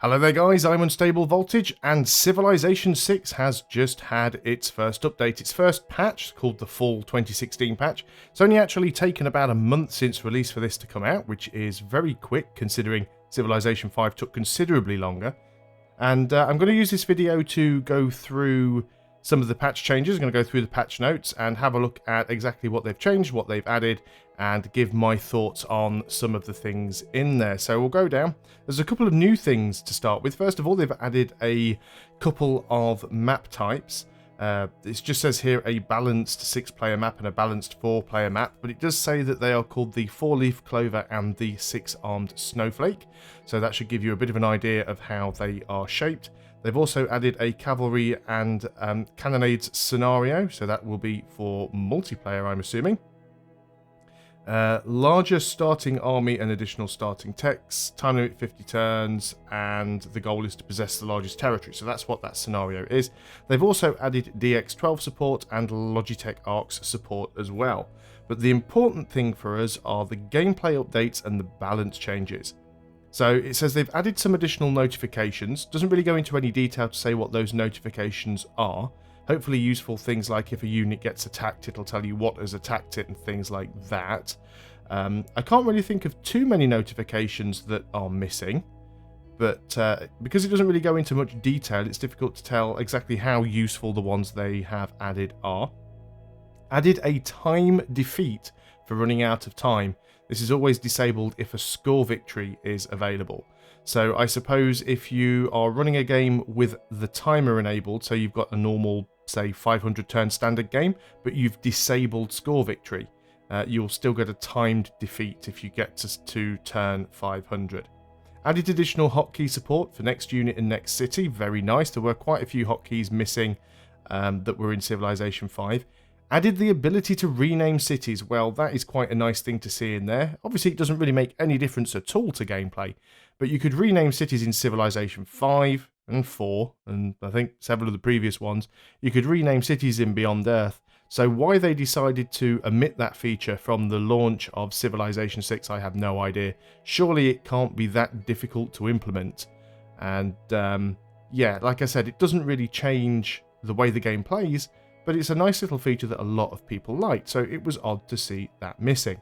Hello there guys, I'm Unstable Voltage, and Civilization 6 has just had its first update, its first patch, called the Fall 2016 patch. It's only actually taken about a month since release for this to come out, which is very quick considering Civilization 5 took considerably longer. And I'm going to use this video to go through some of the patch changes. I'm going to go through the patch notes and have a look at exactly what they've changed, what they've added, and give my thoughts on some of the things in there. So we'll go down. There's a couple of new things to start with. First of all, they've added a couple of map types. It just says here a balanced 6-player map and a balanced 4-player map, but it does say that they are called the 4-leaf clover and the 6-armed snowflake. So that should give you a bit of an idea of how they are shaped. They've also added a cavalry and cannonades scenario, so that will be for multiplayer, I'm assuming. Larger starting army and additional starting techs, time limit 50 turns, and the goal is to possess the largest territory, so that's what that scenario is. They've also added DX12 support and Logitech ARX support as well. But the important thing for us are the gameplay updates and the balance changes. So it says they've added some additional notifications, doesn't really go into any detail to say what those notifications are. Hopefully useful things like if a unit gets attacked, it'll tell you what has attacked it and things like that. I can't really think of too many notifications that are missing, but because it doesn't really go into much detail, it's difficult to tell exactly how useful the ones they have added are. Added a time defeat for running out of time. This is always disabled if a score victory is available. So I suppose if you are running a game with the timer enabled, so you've got a normal, say, 500 turn standard game, but you've disabled score victory, you'll still get a timed defeat if you get to turn 500. Added additional hotkey support for next unit and next city, very nice. There were quite a few hotkeys missing that were in Civilization 5. Added the ability to rename cities. Well, that is quite a nice thing to see in there. Obviously, it doesn't really make any difference at all to gameplay, but you could rename cities in Civilization 5 and 4, and I think several of the previous ones. You could rename cities in Beyond Earth. So why they decided to omit that feature from the launch of Civilization 6, I have no idea. Surely it can't be that difficult to implement. And yeah, like I said, it doesn't really change the way the game plays, but it's a nice little feature that a lot of people liked, so it was odd to see that missing.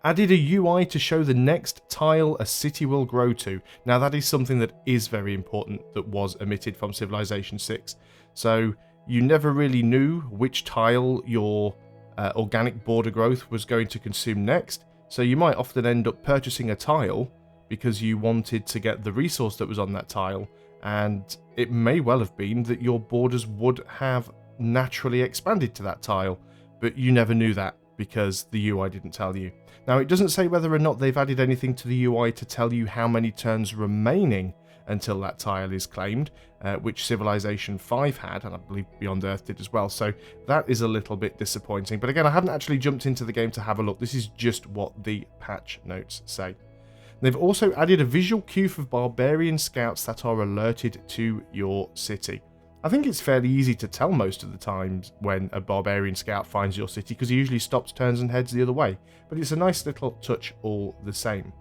Added a UI to show the next tile a city will grow to. Now that is something that is very important that was omitted from Civilization 6. So you never really knew which tile your organic border growth was going to consume next, so you might often end up purchasing a tile because you wanted to get the resource that was on that tile, and it may well have been that your borders would have naturally expanded to that tile, but you never knew that because the UI didn't tell you. Now, it doesn't say whether or not they've added anything to the UI to tell you how many turns remaining until that tile is claimed, which Civilization 5 had, and I believe Beyond Earth did as well, so that is a little bit disappointing. But again, I haven't actually jumped into the game to have a look. This is just what the patch notes say. They've also added a visual cue for barbarian scouts that are alerted to your city. I think it's fairly easy to tell most of the times when a barbarian scout finds your city because he usually stops, turns and heads the other way, but it's a nice little touch all the same.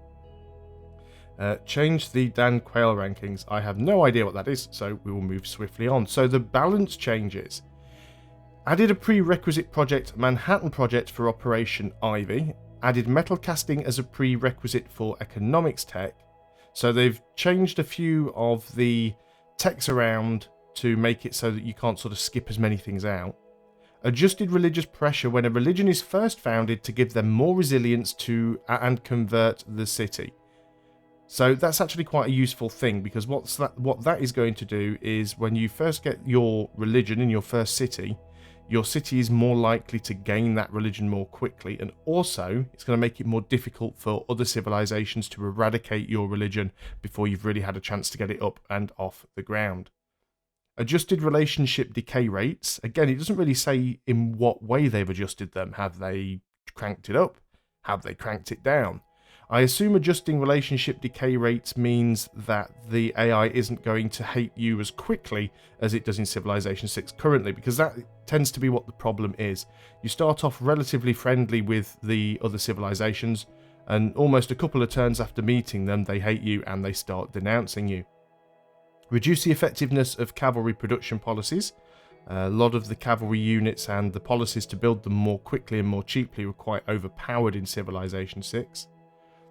Change the Dan Quayle rankings. I have no idea what that is, so we will move swiftly on. So the balance changes. Added a prerequisite project, Manhattan Project, for Operation Ivy. Added metal casting as a prerequisite for economics tech. So they've changed a few of the techs around to make it so that you can't sort of skip as many things out. Adjusted religious pressure when a religion is first founded to give them more resilience to and convert the city. So that's actually quite a useful thing, because what that is going to do is when you first get your religion in your first city, your city is more likely to gain that religion more quickly, and also it's going to make it more difficult for other civilizations to eradicate your religion before you've really had a chance to get it up and off the ground. Adjusted relationship decay rates. Again, it doesn't really say in what way they've adjusted them. Have they cranked it up? Have they cranked it down? I assume adjusting relationship decay rates means that the AI isn't going to hate you as quickly as it does in Civilization 6 currently, because that tends to be what the problem is. You start off relatively friendly with the other civilizations, and almost a couple of turns after meeting them, they hate you and they start denouncing you. Reduce the effectiveness of cavalry production policies. A lot of the cavalry units and the policies to build them more quickly and more cheaply were quite overpowered in Civilization 6.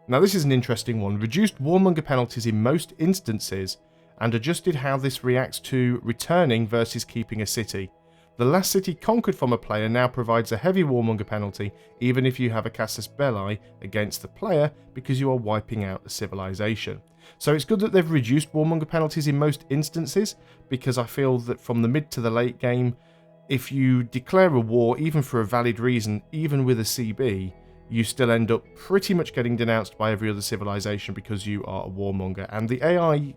Now this is an interesting one. Reduced warmonger penalties in most instances and adjusted how this reacts to returning versus keeping a city. The last city conquered from a player now provides a heavy warmonger penalty even if you have a casus belli against the player because you are wiping out a civilization. So it's good that they've reduced warmonger penalties in most instances, because I feel that from the mid to the late game, if you declare a war, even for a valid reason, even with a CB, you still end up pretty much getting denounced by every other civilization because you are a warmonger. And the AI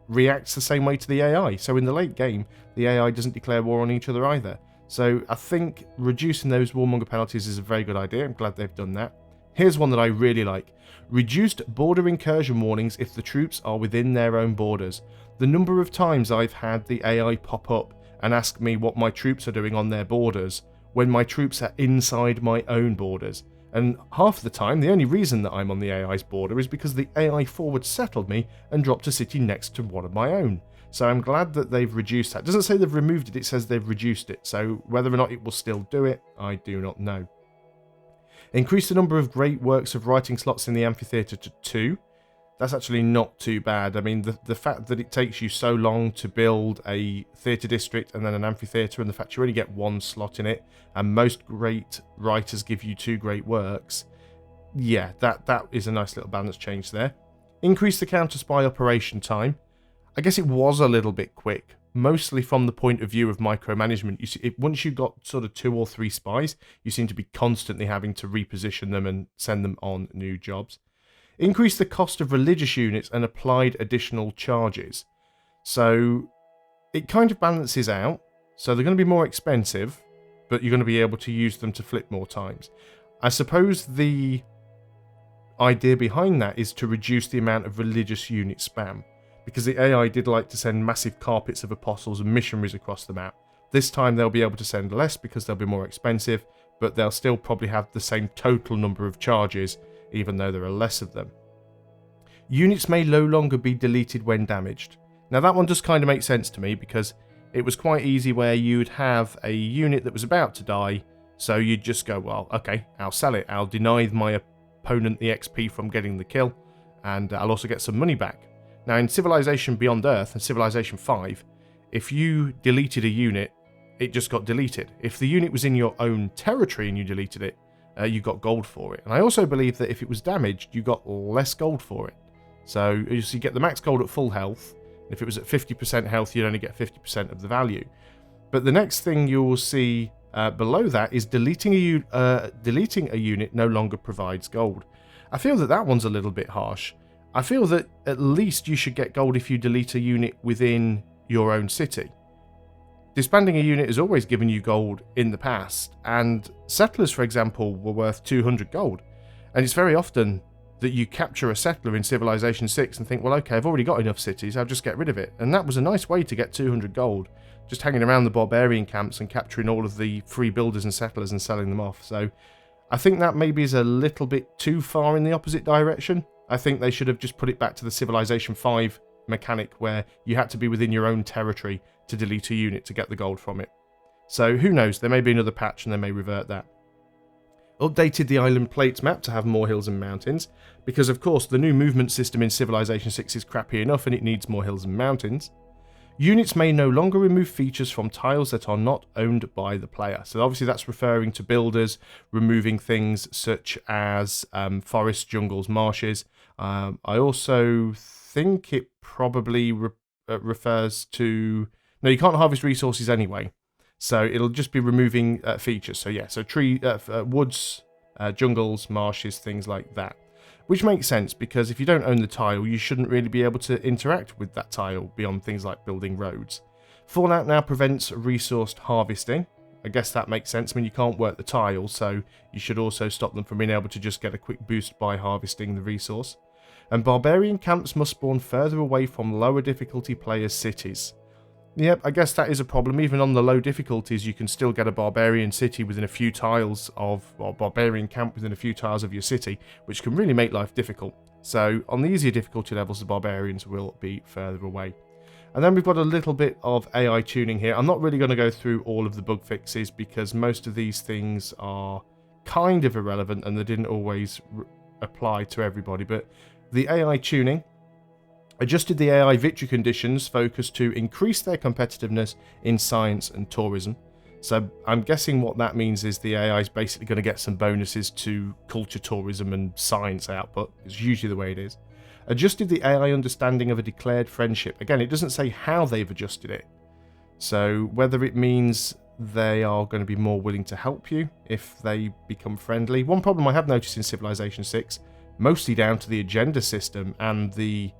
reacts the same way to the AI. So in the late game, the AI doesn't declare war on each other either. So I think reducing those warmonger penalties is a very good idea. I'm glad they've done that. Here's one that I really like. Reduced border incursion warnings if the troops are within their own borders. The number of times I've had the AI pop up and ask me what my troops are doing on their borders when my troops are inside my own borders. And half the time, the only reason that I'm on the AI's border is because the AI forward settled me and dropped a city next to one of my own. So I'm glad that they've reduced that. It doesn't say they've removed it, it says they've reduced it. So whether or not it will still do it, I do not know. Increase the number of great works of writing slots in the amphitheatre to 2. That's actually not too bad. I mean, the fact that it takes you so long to build a theatre district and then an amphitheatre, and the fact you only get 1 slot in it, and most great writers give you 2 great works, yeah, that is a nice little balance change there. Increase the counter-spy operation time. I guess it was a little bit quick, mostly from the point of view of micromanagement. You see, once you got sort of 2 or 3 spies, you seem to be constantly having to reposition them and send them on new jobs. Increase the cost of religious units and applied additional charges. So it kind of balances out. So they're going to be more expensive, but you're going to be able to use them to flip more times. I suppose the idea behind that is to reduce the amount of religious unit spam, because the AI did like to send massive carpets of apostles and missionaries across the map. This time they'll be able to send less because they'll be more expensive, but they'll still probably have the same total number of charges, even though there are less of them. Units may no longer be deleted when damaged. Now that one does kind of make sense to me, because it was quite easy where you'd have a unit that was about to die, so you'd just go, well, okay, I'll sell it. I'll deny my opponent the XP from getting the kill, and I'll also get some money back. Now in Civilization Beyond Earth and Civilization 5, if you deleted a unit, it just got deleted. If the unit was in your own territory and you deleted it, you got gold for it. And I also believe that if it was damaged, you got less gold for it. So you get the max gold at full health. If it was at 50% health, you'd only get 50% of the value. But the next thing you will see below that is deleting a unit no longer provides gold. I feel that one's a little bit harsh. I feel that at least you should get gold if you delete a unit within your own city. Disbanding a unit has always given you gold in the past, and settlers, for example, were worth 200 gold. And it's very often that you capture a settler in Civilization 6 and think, well, okay, I've already got enough cities, I'll just get rid of it. And that was a nice way to get 200 gold, just hanging around the barbarian camps and capturing all of the free builders and settlers and selling them off. So I think that maybe is a little bit too far in the opposite direction. I think they should have just put it back to the Civilization 5 mechanic where you had to be within your own territory to delete a unit to get the gold from it. So who knows, there may be another patch and they may revert that. Updated the island plates map to have more hills and mountains, because of course the new movement system in Civilization 6 is crappy enough and it needs more hills and mountains. Units may no longer remove features from tiles that are not owned by the player. So obviously that's referring to builders removing things such as forests, jungles, marshes. I also think it probably refers to... No, you can't harvest resources anyway. So it'll just be removing features. So yeah, so woods, jungles, marshes, things like that. Which makes sense, because if you don't own the tile, you shouldn't really be able to interact with that tile beyond things like building roads. Fallout now prevents resource harvesting. I guess that makes sense. I mean, you can't work the tile, so you should also stop them from being able to just get a quick boost by harvesting the resource. And barbarian camps must spawn further away from lower difficulty players' cities. Yep, I guess that is a problem. Even on the low difficulties, you can still get a barbarian city within a few tiles of, or barbarian camp within a few tiles of your city, which can really make life difficult. So on the easier difficulty levels, the barbarians will be further away. And then we've got a little bit of AI tuning here. I'm not really going to go through all of the bug fixes because most of these things are kind of irrelevant and they didn't always apply to everybody. But the AI tuning adjusted the AI victory conditions focused to increase their competitiveness in science and tourism. So I'm guessing what that means is the AI is basically going to get some bonuses to culture, tourism and science output. It's usually the way it is. Adjusted the AI understanding of a declared friendship. Again, it doesn't say how they've adjusted it. So whether it means they are going to be more willing to help you if they become friendly. One problem I have noticed in Civilization 6, mostly down to the agenda system and the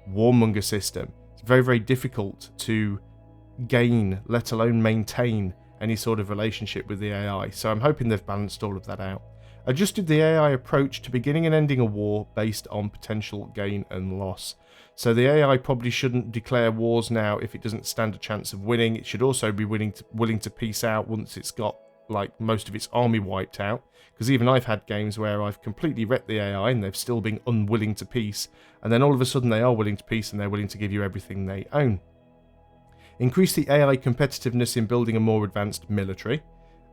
warmonger system. It's very, very difficult to gain, let alone maintain, any sort of relationship with the AI. So I'm hoping they've balanced all of that out. Adjusted the AI approach to beginning and ending a war based on potential gain and loss. So the AI probably shouldn't declare wars now if it doesn't stand a chance of winning. It should also be willing to peace out once it's got like most of its army wiped out. Because even I've had games where I've completely wrecked the AI and they've still been unwilling to peace. And then all of a sudden they are willing to peace and they're willing to give you everything they own. Increase the AI competitiveness in building a more advanced military.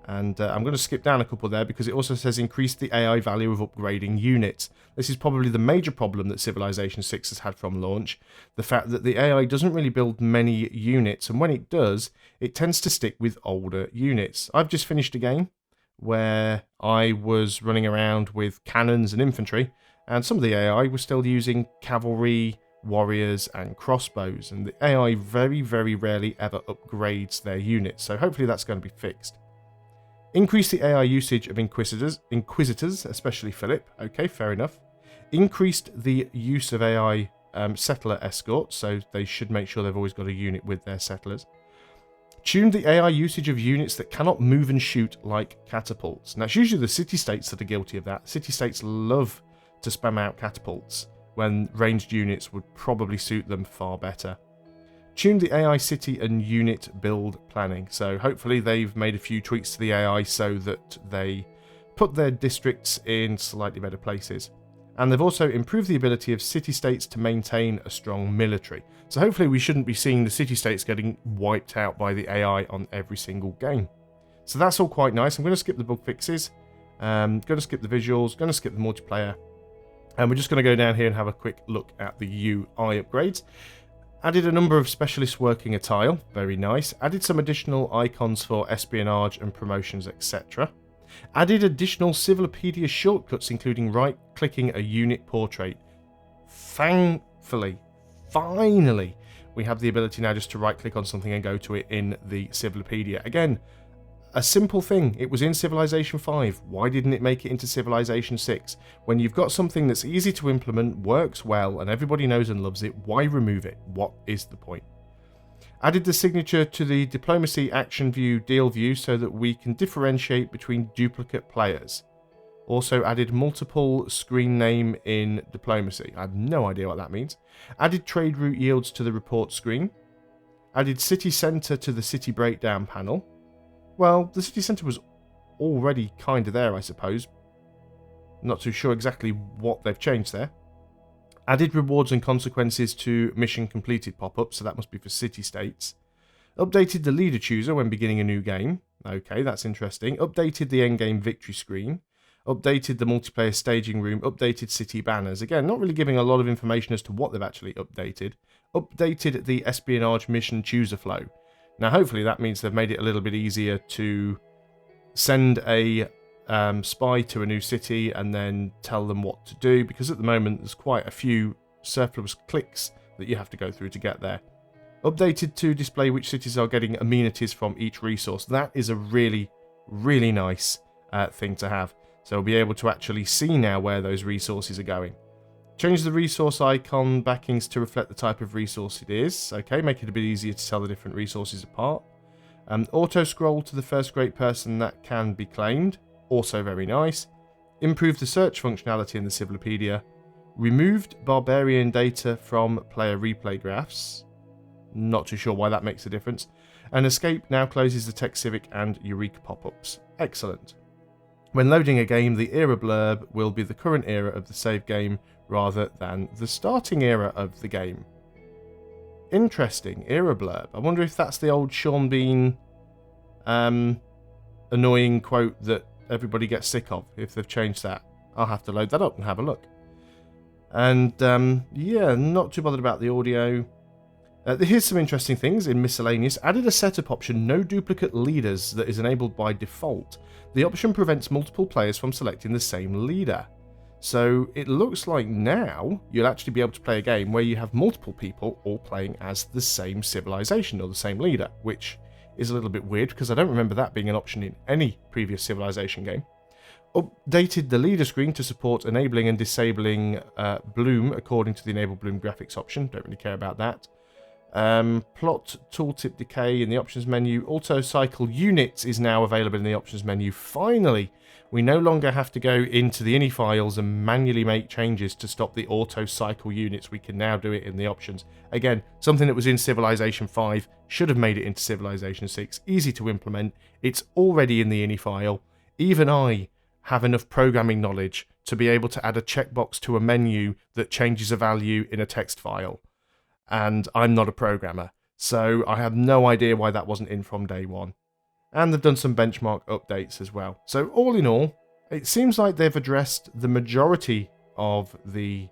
And I'm going to skip down a couple there because it also says increase the AI value of upgrading units. This is probably the major problem that Civilization 6 has had from launch. The fact that the AI doesn't really build many units, and when it does, it tends to stick with older units. I've just finished a game where I was running around with cannons and infantry, and some of the AI was still using cavalry, warriors, and crossbows, and the AI very, very rarely ever upgrades their units, so hopefully that's going to be fixed. Increase the AI usage of Inquisitors, especially Philip. Okay, fair enough. Increased the use of AI settler escorts, so they should make sure they've always got a unit with their settlers. Tuned the AI usage of units that cannot move and shoot like catapults. Now, it's usually the city-states that are guilty of that. City-states love to spam out catapults when ranged units would probably suit them far better. Tuned the AI city and unit build planning. So hopefully they've made a few tweaks to the AI so that they put their districts in slightly better places. And they've also improved the ability of city-states to maintain a strong military. So hopefully we shouldn't be seeing the city-states getting wiped out by the AI on every single game. So that's all quite nice. I'm going to skip the bug fixes. Going to skip the visuals. Going to skip the multiplayer. And we're just going to go down here and have a quick look at the UI upgrades. Added a number of specialists working a tile, very nice. Added some additional icons for espionage and promotions, etc. Added additional Civilopedia shortcuts, including right-clicking a unit portrait. Thankfully, finally, we have the ability now just to right-click on something and go to it in the Civilopedia. Again, a simple thing. It was in Civilization 5. Why didn't it make it into Civilization 6? When you've got something that's easy to implement, works well, and everybody knows and loves it, why remove it? What is the point? Added the signature to the Diplomacy Action View Deal View so that we can differentiate between duplicate players. Also added multiple screen name in Diplomacy. I have no idea what that means. Added trade route yields to the report screen. Added City Centre to the City Breakdown panel. Well, the city centre was already kind of there, I suppose. Not too sure exactly what they've changed there. Added rewards and consequences to mission completed pop-up, so that must be for city-states. Updated the leader chooser when beginning a new game. Okay, that's interesting. Updated the endgame victory screen. Updated the multiplayer staging room. Updated city banners. Again, not really giving a lot of information as to what they've actually updated. Updated the espionage mission chooser flow. Now, hopefully that means they've made it a little bit easier to send a spy to a new city and then tell them what to do, because at the moment there's quite a few surplus clicks that you have to go through to get there. Updated to display which cities are getting amenities from each resource. That is a really, really nice thing to have. So we'll be able to actually see now where those resources are going. Change the resource icon backings to reflect the type of resource it is. Okay, make it a bit easier to tell the different resources apart. Auto scroll to the first great person that can be claimed. Also very nice. Improve the search functionality in the Civilopedia. Removed barbarian data from player replay graphs. Not too sure why that makes a difference. And escape now closes the Tech Civic and Eureka pop-ups. Excellent. When loading a game, the era blurb will be the current era of the save game rather than the starting era of the game. Interesting, era blurb. I wonder if that's the old Sean Bean annoying quote that everybody gets sick of, if they've changed that. I'll have to load that up and have a look. And yeah, not too bothered about the audio. Here's some interesting things in miscellaneous. Added a setup option, no duplicate leaders, that is enabled by default. The option prevents multiple players from selecting the same leader. So it looks like now you'll actually be able to play a game where you have multiple people all playing as the same civilization or the same leader, which is a little bit weird because I don't remember that being an option in any previous Civilization game. Updated the leader screen to support enabling and disabling bloom according to the enable bloom graphics option. Don't really care about that. Plot tooltip decay in the options menu. Auto cycle units is now available in the options menu. Finally, we no longer have to go into the ini files and manually make changes to stop the auto cycle units. We can now do it in the options. Again, something that was in Civilization 5 should have made it into Civilization 6. Easy to implement. It's already in the ini file. Even I have enough programming knowledge to be able to add a checkbox to a menu that changes a value in a text file. And I'm not a programmer, so I have no idea why that wasn't in from day one. And they've done some benchmark updates as well. So all in all, it seems like they've addressed the majority of the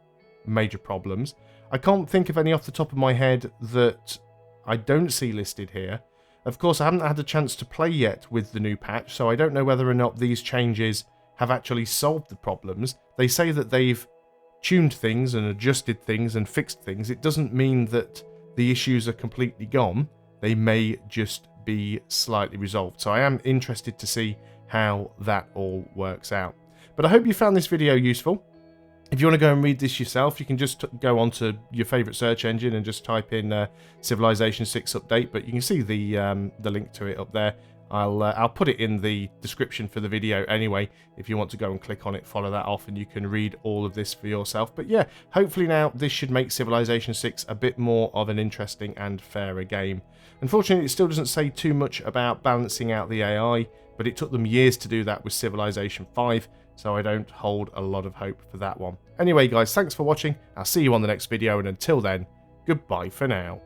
major problems. I can't think of any off the top of my head that I don't see listed here. Of course, I haven't had a chance to play yet with the new patch, so I don't know whether or not these changes have actually solved the problems. They say that they've tuned things and adjusted things and fixed things. It doesn't mean that the issues are completely gone. They may just be slightly resolved. So I am interested to see how that all works out. But I hope you found this video useful. If you want to go and read this yourself, you can just go onto your favourite search engine and just type in Civilization 6 update. But you can see the link to it up there. I'll put it in the description for the video anyway. If you want to go and click on it, follow that off, and you can read all of this for yourself. But yeah, hopefully now this should make Civilization 6 a bit more of an interesting and fairer game. Unfortunately, it still doesn't say too much about balancing out the AI, but it took them years to do that with Civilization 5, so I don't hold a lot of hope for that one. Anyway guys, thanks for watching. I'll see you on the next video, and until then, goodbye for now.